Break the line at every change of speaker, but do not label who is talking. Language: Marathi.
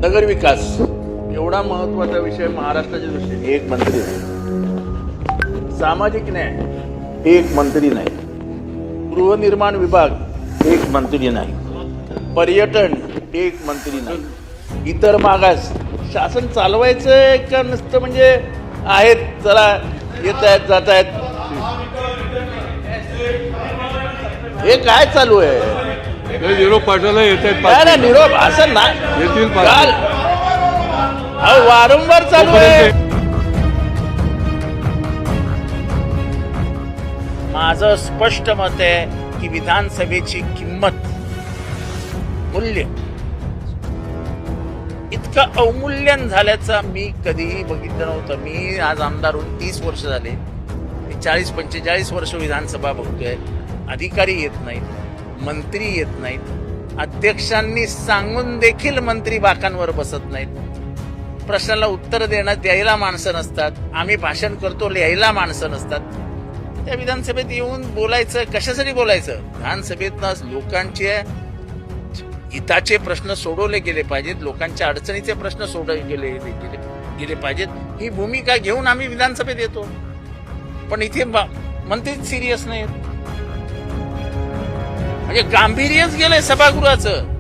नगर विकास एवढा महत्वाचा विषय महाराष्ट्राच्या दृष्टीने एक मंत्री नाही, सामाजिक न्याय एक मंत्री नाही, गृहनिर्माण विभाग एक मंत्री नाही, पर्यटन एक मंत्री नाही, इतर मागास शासन चालवायचं का नुसतं म्हणजे आहेत चला येत आहेत जात आहेत, हे काय चालू आहे?
निरोप पाठवायला येत
काय ना निरोप असं
येतील
काल वारंवार चालू आहे. माझं स्पष्ट मत आहे की विधानसभेची किंमत मूल्य इतकं अवमूल्यन झाल्याचं मी कधीही बघितलं नव्हतं. मी आज आमदार होऊन 30 वर्ष झाले, 40-45 वर्ष विधानसभा बघतोय. अधिकारी येत नाहीत, मंत्री येत नाहीत, अध्यक्षांनी सांगून देखील मंत्री बाकांवर बसत नाहीत, प्रश्नाला उत्तर द्यायला माणसं नसतात, आम्ही भाषण करतो लिहायला माणसं नसतात. त्या विधानसभेत येऊन बोलायचं कशासाठी बोलायचं? विधानसभेतनं लोकांचे हिताचे प्रश्न सोडवले गेले पाहिजेत, लोकांच्या अडचणीचे प्रश्न सोडवले गेले पाहिजेत, ही भूमिका घेऊन आम्ही विधानसभेत येतो. पण इथे मंत्रीच सिरियस नाहीत, म्हणजे गांभीर्यच गेलंय सभागृहाचं.